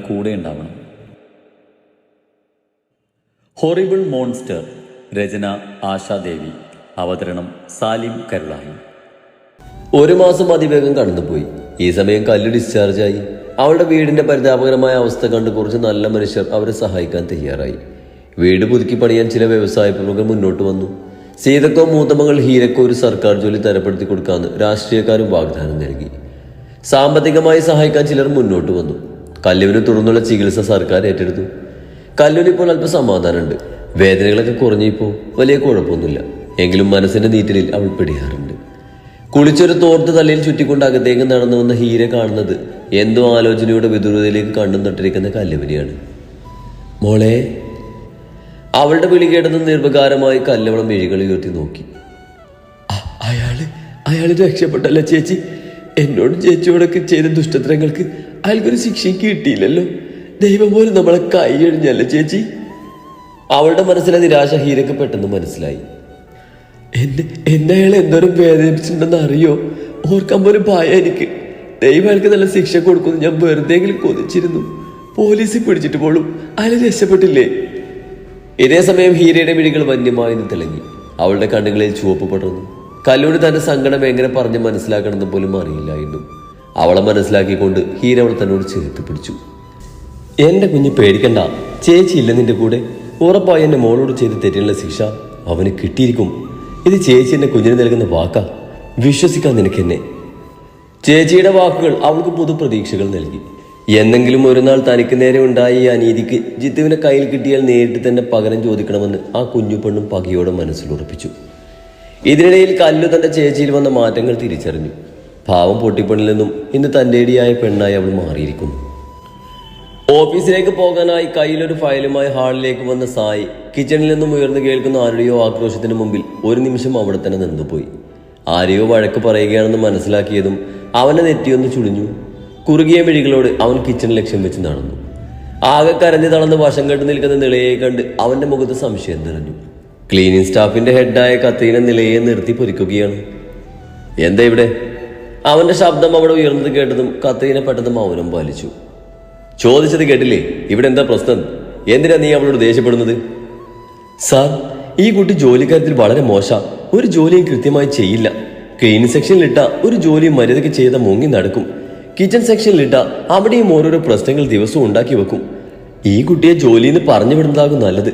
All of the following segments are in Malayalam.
കൂടെ ഉണ്ടാവണം. Horrible monster. രചന ആശാദേവി. അവതരണം സാലിം കരുളായി. ഒരു മാസം അതിവേഗം കടന്നുപോയി. ഈ സമയം കല്ല് ഡിസ്ചാർജായി. അവളുടെ വീടിന്റെ പരിതാപകരമായ അവസ്ഥ കണ്ട് കുറച്ച് നല്ല മനുഷ്യർ അവരെ സഹായിക്കാൻ തയ്യാറായി. വീട് പുതുക്കി പണിയാൻ ചില വ്യവസായ പ്രമുഖർ മുന്നോട്ട് വന്നു. സീതക്കോ മൂത്തമകൾ ഹീരക്കോ ഒരു സർക്കാർ ജോലി തരപ്പെടുത്തി കൊടുക്കാമെന്ന് രാഷ്ട്രീയക്കാരും വാഗ്ദാനം നൽകി. സാമ്പത്തികമായി സഹായിക്കാൻ ചിലർ മുന്നോട്ട് വന്നു. കല്ലുവിന് തുടർന്നുള്ള ചികിത്സ സർക്കാർ ഏറ്റെടുത്തു. കല്ലുവിന് ഇപ്പോൾ അല്പം സമാധാനമുണ്ട്. വേദനകളൊക്കെ കുറഞ്ഞിപ്പോൾ വലിയ കുഴപ്പമൊന്നുമില്ല. എങ്കിലും മനസ്സിന്റെ നീറ്റലിൽ അവൾ പിടിയാറുണ്ട്. കുളിച്ചൊരു തോർത്ത് തലയിൽ ചുറ്റിക്കൊണ്ട് അകത്തേക്ക് നടന്നു വന്ന ഹീര കാണുന്നത് എന്തോ ആലോചനയുടെ വിദൂരതയിലേക്ക് കണ്ണും നട്ടിരിക്കുന്ന കല്ലുവിനെയാണ്. മോളെ. അവളുടെ വിളി കേട്ടതും നിർവികാരമായി കല്ലവളം മിഴികൾ ഉയർത്തി നോക്കി. അയാള് രക്ഷപ്പെട്ടല്ലോ ചേച്ചി. എന്നോടും ചേച്ചിയോടൊക്കെ ചെയ്ത ദുഷ്ടത്തരങ്ങൾക്ക് അയാൾക്കൊരു ശിക്ഷയും കിട്ടിയില്ലല്ലോ. ദൈവം പോലും നമ്മളെ കൈയഴിഞ്ഞല്ലോ ചേച്ചി. അവളുടെ മനസ്സിലെ നിരാശ ഹീരക്ക് പെട്ടെന്ന് മനസ്സിലായി. എന്നെ അയാൾ എന്തോരം വേദനിപ്പിച്ചിട്ടുണ്ടെന്ന് അറിയോ? ഓർക്കാൻ പോലും ഭയ എനിക്ക്. ദൈവം അയാൾക്ക് നല്ല ശിക്ഷ കൊടുക്കുന്നു ഞാൻ വെറുതെങ്കിലും കൊതിച്ചിരുന്നു. പോലീസിൽ പിടിച്ചിട്ട് പോലും അയാൾ രക്ഷപ്പെട്ടില്ലേ? ഇതേ സമയം ഹീരയുടെ മിഴികൾ വന്യമായി തിളങ്ങി. അവളുടെ കണ്ണുകളിൽ ചുവപ്പ് പടർന്നു. കല്ലൂരി തന്റെ സങ്കടം എങ്ങനെ പറഞ്ഞ് മനസ്സിലാക്കണമെന്ന് പോലും അറിയില്ലായിരുന്നു. അവളെ മനസ്സിലാക്കിക്കൊണ്ട് ഹീര അവൾ തന്നോട് ചേർത്ത് പിടിച്ചു. എന്റെ കുഞ്ഞ് പേടിക്കണ്ട, ചേച്ചി ഇല്ല നിന്റെ കൂടെ. ഉറപ്പായി എന്റെ മോളോട് ചെയ്ത് തെറ്റിനുള്ള ശിക്ഷ അവന് കിട്ടിയിരിക്കും. ഇത് ചേച്ചി എന്റെ കുഞ്ഞിന് നൽകുന്ന വാക്കാ. വിശ്വസിക്കാൻ നിനക്കെന്നെ. ചേച്ചിയുടെ വാക്കുകൾ അവൾക്ക് പുതുപ്രതീക്ഷകൾ നൽകി. എന്നെങ്കിലും ഒരു നാൾ തനിക്ക് നേരെ ഉണ്ടായ ഈ അനീതിക്ക് ജിത്തുവിനെ കയ്യിൽ കിട്ടിയാൽ നേരിട്ട് തന്നെ പകരം ചോദിക്കണമെന്ന് ആ കുഞ്ഞു പെണ്ണും പകയോടെ മനസ്സിലുറപ്പിച്ചു. ഇതിനിടയിൽ കല്ലു തന്റെ ചേച്ചിയിൽ വന്ന മാറ്റങ്ങൾ തിരിച്ചറിഞ്ഞു. പാവം പൊട്ടിപ്പെണ്ണിൽ നിന്നും ഇന്ന് തന്റേടിയായ പെണ്ണായി അവൾ മാറിയിരിക്കുന്നു. ഓഫീസിലേക്ക് പോകാനായി കയ്യിലൊരു ഫയലുമായി ഹാളിലേക്ക് വന്ന സായി കിച്ചണിൽ നിന്നും ഉയർന്നു കേൾക്കുന്ന ആരുടെയോ ആക്രോശത്തിന് മുമ്പിൽ ഒരു നിമിഷം അവിടെ തന്നെ നിന്നുപോയി. ആരെയോ വഴക്ക് പറയുകയാണെന്ന് മനസ്സിലാക്കിയതും അവനെ നെറ്റിയൊന്ന് ചുളിഞ്ഞു. കുറുകിയ മിഴികളോട് അവൻ കിച്ചൺ ലക്ഷ്യം വെച്ച് നടന്നു. ആകെ കരഞ്ഞു തളർന്ന് വശം കെട്ട് നിൽക്കുന്ന നിളയെ കണ്ട് അവന്റെ മുഖത്ത് സംശയം നിറഞ്ഞു. ക്ലീനിങ് സ്റ്റാഫിന്റെ ഹെഡായ കത്രീനെ നിലയെ നിർത്തി പൊരിക്കുകയാണ്. എന്താ ഇവിടെ? അവന്റെ ശബ്ദം അവിടെ ഉയർന്നത് കേട്ടതും കത്രീനെ പെട്ടെന്ന് മൗനം പാലിച്ചു. ചോദിച്ചത് കേട്ടില്ലേ? ഇവിടെ എന്താ പ്രശ്നം? എന്തിനാ നീ അവളോട് ദേഷ്യപ്പെടുന്നത്? സാർ, ഈ കുട്ടി ജോലിക്കാര്യത്തിൽ വളരെ മോശ. ഒരു ജോലിയും കൃത്യമായി ചെയ്യില്ല. ക്ലീനിങ് സെക്ഷനിലിട്ട ഒരു ജോലിയും മര്യാദയ്ക്ക് ചെയ്ത മുങ്ങി നടക്കും. കിച്ചൺ സെക്ഷനിലിട്ട അവിടെയും ഓരോരോ പ്രശ്നങ്ങൾ ദിവസവും ഉണ്ടാക്കി വെക്കും. ഈ കുട്ടിയെ ജോലിയിൽ നിന്ന് പറഞ്ഞു വിടുന്നതാകും നല്ലത്.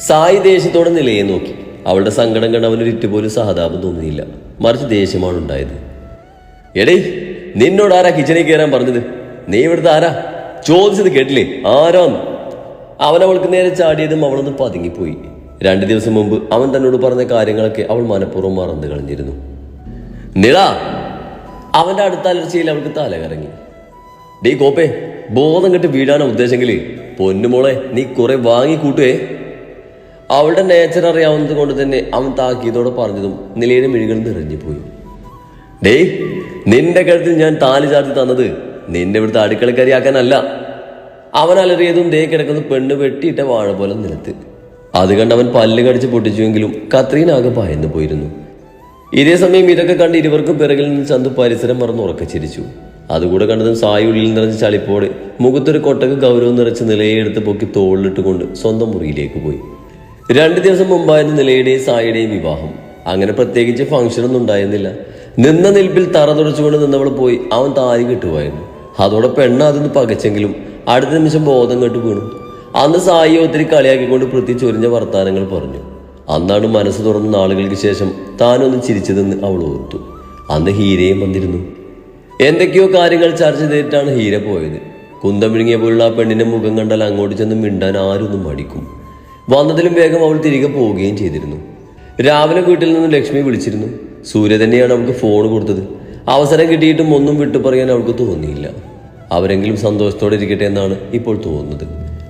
സായി ദേഷ്യത്തോടെ നിലയെ നോക്കി. അവളുടെ സങ്കടം കണ്ട് അവനൊരു ഇറ്റുപോലും സഹതാപം തോന്നിയില്ല. മറിച്ച് ദേഷ്യമാണ് ഉണ്ടായത്. എടേ, നിന്നോട് ആരാ കിച്ചണിൽ കയറാൻ പറഞ്ഞത്? നീ ഇവിടുത്തെ ആരാ? ചോദിച്ചത് കേട്ടില്ലേ? ആരാന്ന്? അവൾക്ക് നേരെ ചാടിയതും അവളൊന്ന് പതുങ്ങിപ്പോയി. 2 ദിവസം മുമ്പ് അവൻ തന്നോട് പറഞ്ഞ കാര്യങ്ങളൊക്കെ അവൾ മനഃപൂർവ്വം മറന്നു കളഞ്ഞിരുന്നു. നിള! അവന്റെ അടുത്ത അലർച്ചയിൽ അവൾക്ക് തല കറങ്ങി. ഡേ കോപ്പേ, ബോധം കെട്ട് വീഴാനോ ഉദ്ദേശമെങ്കില് പൊന്നുമോളെ നീ കുറെ വാങ്ങിക്കൂട്ടുവേ. അവളുടെ നേച്ചർ അറിയാവുന്നത് കൊണ്ട് തന്നെ അവൻ താക്കീതോടെ പറഞ്ഞതും നിലയുടെ മിഴികൾ നിറഞ്ഞുപോയി. ഡേ, നിന്റെ കഴുത്തിൽ ഞാൻ താലി ചാർത്തി തന്നത് നിന്റെ ഇവിടുത്തെ അടുക്കളക്കറിയാക്കാനല്ല. അവൻ അലറിയതും ദേ കിടക്കുന്ന പെണ്ണ് വെട്ടിയിട്ട വാഴ പോലെ നിലത്ത്. അത് കണ്ട് അവൻ പല്ല് കടിച്ച് പൊട്ടിച്ചുവെങ്കിലും കത്രീനാകെ ഭയന്നു പോയിരുന്നു. ഇതേ സമയം ഇതൊക്കെ കണ്ട് ഇരുവർക്കും പിറകിൽ നിന്ന് ചന്തു പരിസരം മറന്ന് ഉറക്കെ ചിരിച്ചു. അതുകൂടെ കണ്ടതും സായി ഉള്ളിൽ നിറഞ്ഞ ചളിപ്പോടെ മുഖത്തൊരു കൊട്ടക്ക് ഗൗരവം നിറച്ച് നിലയെ എടുത്ത് പൊക്കി തോളിലിട്ടുകൊണ്ട് സ്വന്തം മുറിയിലേക്ക് പോയി. 2 ദിവസം മുമ്പായിരുന്നു നിലയുടെയും സായിയുടെയും വിവാഹം. അങ്ങനെ പ്രത്യേകിച്ച് ഫംഗ്ഷനൊന്നും ഉണ്ടായിരുന്നില്ല. നിന്ന നിൽപ്പിൽ തറ തുടച്ചുകൊണ്ട് നിന്നവൾ പോയി അവൻ താലി കെട്ടുമായിരുന്നു. അതോടെ പെണ്ണ അതൊന്ന് പകച്ചെങ്കിലും അടുത്ത നിമിഷം ബോധം കെട്ട് വീണു. അന്ന് സായിയെ ഒത്തിരി കളിയാക്കിക്കൊണ്ട് പൃഥ്വി ചൊരിഞ്ഞ വർത്താനങ്ങൾ പറഞ്ഞു. അന്നാണ് മനസ്സ് തുറന്ന നാളുകൾക്ക് ശേഷം താനൊന്ന് ചിരിച്ചതെന്ന് അവൾ ഓർത്തു. അന്ന് ഹീരയും വന്നിരുന്നു. എന്തൊക്കെയോ കാര്യങ്ങൾ ചർച്ച ചെയ്തിട്ടാണ് ഹീര പോയത്. കുന്തം വിഴുങ്ങിയ പോലുള്ള ആ പെണ്ണിന്റെ മുഖം കണ്ടാൽ അങ്ങോട്ട് ചെന്ന് മിണ്ടാൻ ആരൊന്നും മടിക്കും. വന്നതിലും വേഗം അവൾ തിരികെ പോവുകയും ചെയ്തിരുന്നു. രാവിലെ വീട്ടിൽ നിന്ന് ലക്ഷ്മി വിളിച്ചിരുന്നു. സൂര്യ തന്നെയാണ് അവൾക്ക് ഫോൺ കൊടുത്തത്. അവസരം കിട്ടിയിട്ടും ഒന്നും വിട്ടു പറയാൻ അവൾക്ക് തോന്നിയില്ല. അവരെങ്കിലും സന്തോഷത്തോടെ ഇരിക്കട്ടെ എന്നാണ് ഇപ്പോൾ തോന്നുന്നത്.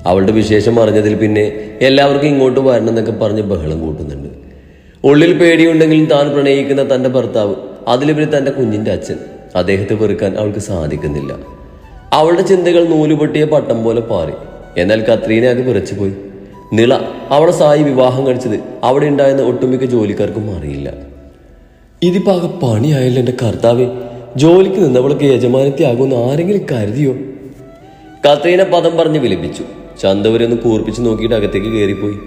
അവളുടെ വിശേഷം അറിഞ്ഞതിൽ പിന്നെ എല്ലാവർക്കും ഇങ്ങോട്ട് വരണം എന്നൊക്കെ പറഞ്ഞ് ബഹളം കൂട്ടുന്നുണ്ട്. ഉള്ളിൽ പേടിയുണ്ടെങ്കിലും താൻ പ്രണയിക്കുന്ന തന്റെ ഭർത്താവ്, അതിലുപരി തന്റെ കുഞ്ഞിന്റെ അച്ഛൻ, അദ്ദേഹത്തെ വെറുക്കാൻ അവൾക്ക് സാധിക്കുന്നില്ല. അവളുടെ ചിന്തകൾ നൂലുപൊട്ടിയ പട്ടം പോലെ പാറി. എന്നാൽ കത്രീനയാകെ വിറച്ചുപോയി. നിള, അവളെ സായി വിവാഹം കഴിച്ചത് അവിടെ ഉണ്ടായിരുന്ന ഒട്ടുമിക്ക ജോലിക്കാർക്കും അറിയില്ല. ഇതിപ്പാകെ പണിയായല്ലോ എൻ്റെ കർത്താവേ. ജോലിക്ക് നിന്നവൾക്ക് യജമാനത്യാകുമെന്ന് ആരെങ്കിലും കരുതിയോ? കത്രീന പദം പറഞ്ഞ് വിലപിച്ചു. ചന്തവരെ ഒന്ന് കൂർപ്പിച്ച് നോക്കിയിട്ട് അകത്തേക്ക് കയറിപ്പോയി.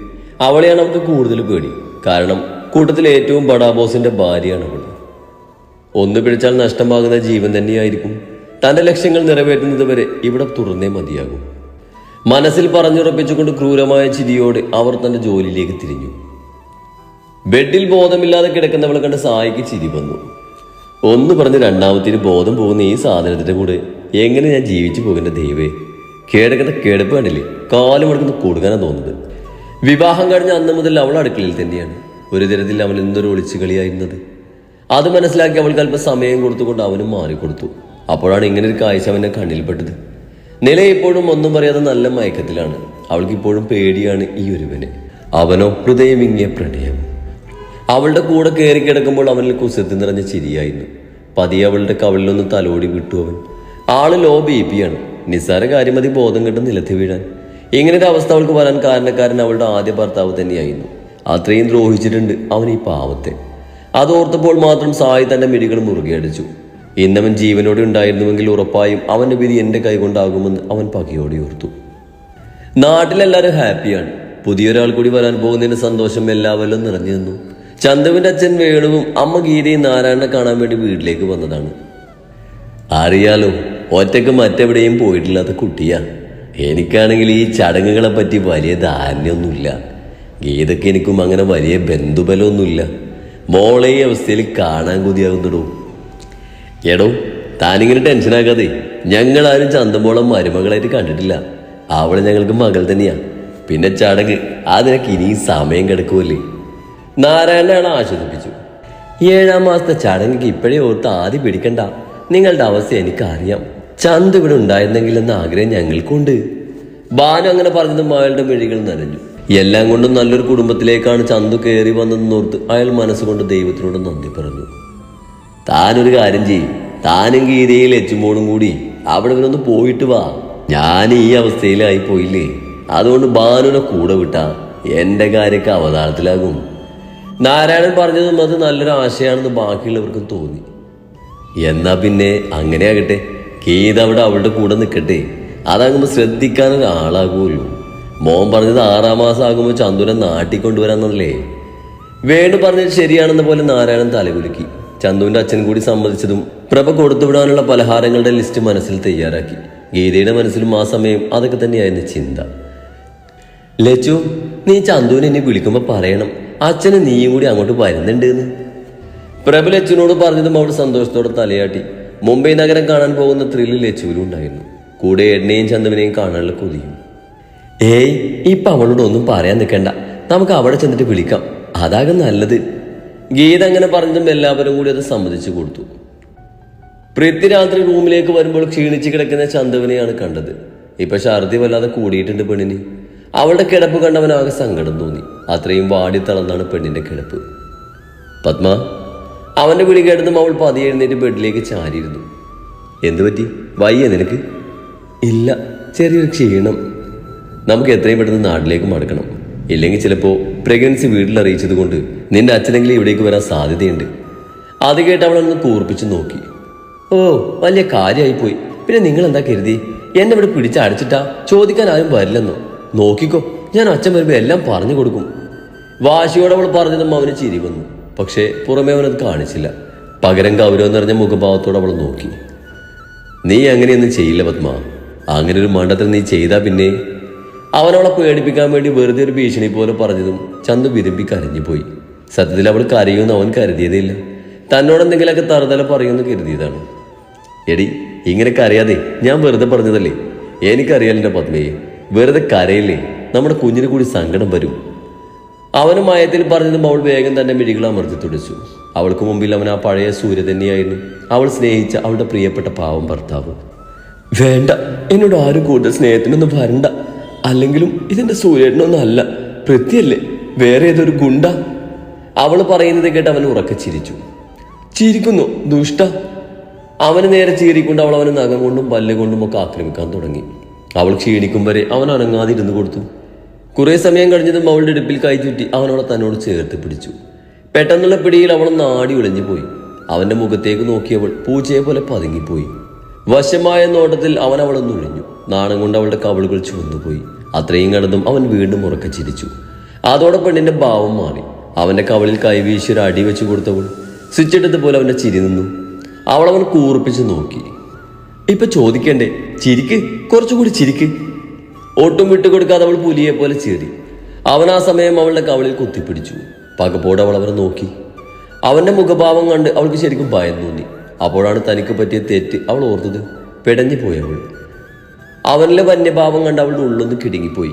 അവളെയാണ് അവൾക്ക് കൂടുതൽ പേടി. കാരണം കൂട്ടത്തിലെ ഏറ്റവും ബഡാബോസിന്റെ ഭാര്യയാണ് അവൾ. ഒന്ന് പിടിച്ചാൽ നഷ്ടമാകുന്ന ജീവൻ തന്നെയായിരിക്കും. തന്റെ ലക്ഷ്യങ്ങൾ നിറവേറ്റുന്നത് വരെ ഇവിടെ തുറന്നേ മതിയാകും. മനസ്സിൽ പറഞ്ഞുറപ്പിച്ചുകൊണ്ട് ക്രൂരമായ ചിരിയോടെ അവർ തന്റെ ജോലിയിലേക്ക് തിരിഞ്ഞു. ബെഡിൽ ബോധമില്ലാതെ കിടക്കുന്നവളെ കണ്ട് സായിക്ക് ചിരി വന്നു. ഒന്ന് പറഞ്ഞ് രണ്ടാമത്തിന് ബോധം പോകുന്ന ഈ സാധനത്തിന്റെ കൂടെ എങ്ങനെ ഞാൻ ജീവിച്ചു പോകേണ്ട ദൈവേ. കിടക്കുന്ന കിടപ്പ് കണ്ടില്ലേ, കാലം എടുക്കുന്ന കൊടുക്കാനാണ് തോന്നുന്നത്. വിവാഹം കഴിഞ്ഞ അന്ന് മുതൽ അവൾ അടുക്കളയിൽ തന്നെയാണ്. ഒരു തരത്തിൽ അവൻ എന്തൊരു ഒളിച്ചു കളിയായിരുന്നത്. അത് മനസ്സിലാക്കി അവൾക്ക് അല്പം സമയം കൊടുത്തുകൊണ്ട് അവനും മാറിക്കൊടുത്തു. അപ്പോഴാണ് ഇങ്ങനെ ഒരു കാഴ്ച അവന്റെ കണ്ണിൽപ്പെട്ടത്. നില ഇപ്പോഴും ഒന്നും പറയാതെ നല്ല മയക്കത്തിലാണ്. അവൾക്ക് ഇപ്പോഴും പേടിയാണ് ഈ ഒരുവനെ. അവനോ ഹൃദയമിങ്ങിയ പ്രണയം. അവളുടെ കൂടെ കയറി കിടക്കുമ്പോൾ അവനിൽ കുസൃതി നിറഞ്ഞ ചിരിയായിരുന്നു. പതിയെ അവളുടെ കവളിലൊന്ന് തലോടി വിട്ടു അവൻ. ആള് ലോ BP ആണ്. നിസ്സാര കാര്യം മതി ബോധം കെട്ട് നിലത്ത് വീഴാൻ. ഇങ്ങനൊരു അവസ്ഥ അവൾക്ക് വരാൻ കാരണക്കാരൻ അവളുടെ ആദ്യ ഭർത്താവ് തന്നെയായിരുന്നു. അത്രയും ദ്രോഹിച്ചിട്ടുണ്ട് അവൻ ഈ പാവത്തെ. അതോർത്തപ്പോൾ മാത്രം സായി തന്റെ മിഴികൾ മുറുകെ അടിച്ചു. ഇന്നവൻ ജീവനോടെ ഉണ്ടായിരുന്നുവെങ്കിൽ ഉറപ്പായും അവന്റെ വിധി എന്റെ കൈകൊണ്ടാകുമെന്ന് അവൻ പകയോടെ ഓർത്തു. നാട്ടിലെല്ലാവരും ഹാപ്പിയാണ്. പുതിയൊരാൾ കൂടി വരാൻ പോകുന്നതിന്റെ സന്തോഷം എല്ലാവരിലും നിറഞ്ഞു നിന്നു. ചന്തുവിന്റെ അച്ഛൻ വേണുവും അമ്മ ഗീതയും നാരായണനെ കാണാൻ വേണ്ടി വീട്ടിലേക്ക് വന്നതാണ്. അറിയാലോ, ഒറ്റക്ക് മറ്റെവിടെയും പോയിട്ടില്ലാത്ത കുട്ടിയാ. എനിക്കാണെങ്കിൽ ഈ ചടങ്ങുകളെ പറ്റി വലിയ ധാരണയൊന്നുമില്ല. ഗീതയ്ക്ക് എനിക്കും അങ്ങനെ വലിയ ബന്ധുബലമൊന്നുമില്ല. മോളെ ഈ അവസ്ഥയിൽ കാണാൻ കൊതിയാകുന്നടോ. എടോ, താനിങ്ങനെ ടെൻഷനാക്കാതെ. ഞങ്ങളാരും ചന്തമോളം മരുമകളായിട്ട് കണ്ടിട്ടില്ല. അവള് ഞങ്ങൾക്ക് മകൾ തന്നെയാ. പിന്നെ ചടങ്ങ് അതിനൊക്കെ ഇനിയും സമയം കിടക്കുമല്ലേ. നാരായണനെ ആശ്വസിപ്പിച്ചു. 7-ാം മാസത്തെ ചടങ്ങ് ഇപ്പോഴേ ഓർത്ത് ആദ്യം പിടിക്കണ്ട. നിങ്ങളുടെ അവസ്ഥ എനിക്കറിയാം. ചന്തു ഇവിടെ ഉണ്ടായിരുന്നെങ്കിൽ എന്ന ആഗ്രഹം ഞങ്ങൾക്കുണ്ട്. ബാനു അങ്ങനെ പറഞ്ഞതും അയാളുടെ മിഴികൾ നനഞ്ഞു. എല്ലാം കൊണ്ടും നല്ലൊരു കുടുംബത്തിലേക്കാണ് ചന്തു കയറി വന്നതെന്നോർത്ത് അയാൾ മനസ്സുകൊണ്ട് ദൈവത്തിനോട് നന്ദി പറഞ്ഞു. താനൊരു കാര്യം ചെയ്യും. താനും ഗീതയിൽ എച്ചുമോളും കൂടി അവിടെ ഒന്ന് പോയിട്ട് വാ. ഞാൻ ഈ അവസ്ഥയിലായി പോയില്ലേ. അതുകൊണ്ട് ബാനുവിനെ കൂടെ വിട്ടാ എന്റെ കാര്യമൊക്കെ അവതാരത്തിലാകും. നാരായണൻ പറഞ്ഞതും അത് നല്ലൊരു ആശയമാണെന്ന് ബാക്കിയുള്ളവർക്കും തോന്നി. എന്നാ പിന്നെ അങ്ങനെ ആകട്ടെ. ഗീത അവിടെ അവളുടെ കൂടെ നിൽക്കട്ടെ. അതാകുമ്പോൾ ശ്രദ്ധിക്കാനൊരാളാകുമല്ലോ. മോൻ പറഞ്ഞത് 6-ാം മാസം ആകുമ്പോൾ ചന്തുവിനെ നാട്ടിൽ കൊണ്ടുവരാന്നല്ലേ. വേണു പറഞ്ഞത് ശരിയാണെന്ന പോലെ നാരായണൻ തലകുലുക്കി. ചന്തുവിന്റെ അച്ഛൻ കൂടി സമ്മതിച്ചതും പ്രഭ കൊടുത്തുവിടാനുള്ള പലഹാരങ്ങളുടെ ലിസ്റ്റ് മനസ്സിൽ തയ്യാറാക്കി. ഗീതയുടെ മനസ്സിലും ആ സമയം അതൊക്കെ തന്നെയായിരുന്നു ചിന്ത. ലച്ചു, നീ ചന്തുവിനെ ഇനി വിളിക്കുമ്പോൾ പറയണം അച്ഛന് നീയും കൂടി അങ്ങോട്ട് വരുന്നുണ്ട് എന്ന്. പ്രഭ ലച്ചുവിനോട് പറഞ്ഞതും അവൾ സന്തോഷത്തോടെ തലയാട്ടി. മുംബൈ നഗരം കാണാൻ പോകുന്ന ത്രില്ല് ലച്ചുവിലും ഉണ്ടായിരുന്നു. കൂടെ എണ്ണയും ചന്തുവിനെയും കാണാനുള്ള കൊതിയും. ഏയ്, ഇപ്പൊ അവളോട് ഒന്നും പറയാൻ നിൽക്കണ്ട. നമുക്ക് അവിടെ ചെന്നിട്ട് വിളിക്കാം. അതാകും നല്ലത്. ഗീത അങ്ങനെ പറഞ്ഞതും എല്ലാവരും കൂടി അത് സമ്മതിച്ചു കൊടുത്തു. പ്രീതി രാത്രി റൂമിലേക്ക് വരുമ്പോൾ ക്ഷീണിച്ച് കിടക്കുന്ന ചന്തുവിനെയാണ് കണ്ടത്. ഇപ്പൊ ഛർദി വല്ലാതെ കൂടിയിട്ടുണ്ട് പെണ്ണിന്. അവളുടെ കിടപ്പ് കണ്ടവനാകെ സങ്കടം തോന്നി. അത്രയും വാടി തളർന്നാണ് പെണ്ണിന്റെ കിടപ്പ്. പത്മ, അവന്റെ വിളി കേട്ടതും അവൾ പതിയെ എഴുന്നേറ്റ് ബെഡിലേക്ക് ചാരിയിരുന്നു. എന്തുപറ്റി? വയ്യ നിനക്ക്? ഇല്ല, ചെറിയൊരു ക്ഷീണം. നമുക്ക് എത്രയും പെട്ടെന്ന് നാട്ടിലേക്ക് മടക്കണം. ഇല്ലെങ്കിൽ ചിലപ്പോൾ പ്രഗ്നൻസി വീട്ടിൽ അറിയിച്ചത് കൊണ്ട് നിന്റെ അച്ഛനെങ്കിലും ഇവിടേക്ക് വരാൻ സാധ്യതയുണ്ട്. അത് കേട്ട് അവളൊന്ന് കൂർപ്പിച്ച് നോക്കി. ഓ, വലിയ കാര്യമായിപ്പോയി. പിന്നെ നിങ്ങൾ എന്താ കരുതി? എന്നെ ഇവിടെ പിടിച്ചടച്ചിട്ടാ? ചോദിക്കാൻ ആരും വരില്ലെന്നോ? നോക്കിക്കോ, ഞാൻ അച്ഛൻ വരുമ്പോൾ എല്ലാം പറഞ്ഞു കൊടുക്കും. വാശിയോടെ അവൾ പറഞ്ഞതും അവന് ചിരി വന്നു. പക്ഷേ പുറമേ അവനത് കാണിച്ചില്ല. പകരം ഗൗരവം നിറഞ്ഞ മുഖഭാവത്തോടെ അവൾ നോക്കി. നീ അങ്ങനെയൊന്നും ചെയ്യില്ല പത്മ. അങ്ങനെ ഒരു മണ്ടത്തിൽ നീ ചെയ്താ പിന്നെ. അവനവളെ പേടിപ്പിക്കാൻ വേണ്ടി വെറുതെ ഒരു ഭീഷണി പോലെ പറഞ്ഞതും ചന്തു വിരുമ്പി കരഞ്ഞുപോയി. സത്യത്തിൽ അവൾ കരയുമെന്ന് അവൻ കരുതിയതേയില്ല. തന്നോടെന്തെങ്കിലുമൊക്കെ തറുതല പറയുമെന്ന് കരുതിയതാണ്. എടി, ഇങ്ങനെ കരയാതെ. ഞാൻ വെറുതെ പറഞ്ഞതല്ലേ. എനിക്കറിയാലോ എൻ്റെ പത്മയെ. വെറുതെ കരയില്ലേ, നമ്മുടെ കുഞ്ഞിന് കൂടി സങ്കടം വരും. അവന് മയത്തിൽ പറഞ്ഞതും അവൾ വേഗം തന്നെ മിഴികൾ അമർത്തി തുടച്ചു. അവൾക്ക് മുമ്പിൽ അവൻ ആ പഴയ സൂര്യ തന്നെയായിരുന്നു. അവൾ സ്നേഹിച്ച അവളുടെ പ്രിയപ്പെട്ട പാവം ഭർത്താവ്. വേണ്ട, എന്നോട് ആരും കൂടുതൽ സ്നേഹത്തിനൊന്നും വരണ്ട. അല്ലെങ്കിലും ഇതെന്റെ സൂര്യേട്ടനൊന്നും അല്ല, പൃഥ്വിയല്ലേ, വേറെ ഏതൊരു ഗുണ്ട. അവൾ പറയുന്നത് കേട്ട് അവൻ ഉറക്കെ ചിരിച്ചു. ചിരിക്കുന്നു ദുഷ്ട. അവന് നേരെ ചീറിക്കൊണ്ട് അവൾ അവന് നഖം കൊണ്ടും പല്ല് കൊണ്ടും ഒക്കെ ആക്രമിക്കാൻ തുടങ്ങി. അവൾ ക്ഷീണിക്കും വരെ അവൻ അനങ്ങാതെ ഇരുന്ന് കൊടുത്തു. കുറെ സമയം കഴിഞ്ഞതും അവളുടെ ഇടുപ്പിൽ കൈ ചുറ്റി അവൻ അവളെ തന്നോട് ചേർത്ത് പിടിച്ചു. പെട്ടെന്നുള്ള പിടിയിൽ അവൾ നാടി ഉലഞ്ഞു പോയി. അവന്റെ മുഖത്തേക്ക് നോക്കിയവൾ പൂച്ചയെ പോലെ പതുങ്ങിപ്പോയി. വശമായ നോട്ടത്തിൽ അവൻ അവളൊന്ന് ഒഴിഞ്ഞു. നാണം കൊണ്ട് അവളുടെ കവിളുകൾ ചുവന്നുപോയി. അത്രയും കണ്ടതും അവൻ വീണ്ടും ഉറക്കെ ചിരിച്ചു. അതോടെ പെണ്ണിന്റെ ഭാവം മാറി. അവന്റെ കവിളിൽ കൈവീശി ഒരു അടി വെച്ച് കൊടുത്തവൾ സ്വിച്ചിട്ടതുപോലെ അവന്റെ ചിരി നിന്നു. അവൻ കൂർപ്പിച്ച് നോക്കി. ഇപ്പൊ ചോദിക്കണ്ടേ, ചിരിക്ക്, കുറച്ചുകൂടി ചിരിക്ക്. ഒട്ടും വിട്ടുകൊടുക്കാതെ അവൾ പുലിയെ പോലെ ചീറി. അവൻ ആ സമയം അവളുടെ കവിളിൽ കുത്തിപ്പിടിച്ചു. പകപ്പോടെ അവളെ നോക്കി. അവന്റെ മുഖഭാവം കണ്ട് അവൾക്ക് ശരിക്കും ഭയം തോന്നി. അപ്പോഴാണ് തനിക്ക് പറ്റിയ തെറ്റ് അവൾ ഓർത്തത്. പെടഞ്ഞു പോയി അവൾ. അവനിലെ വന്യഭാവം കണ്ട് അവളുടെ ഉള്ളൊന്ന് കിടുങ്ങിപ്പോയി.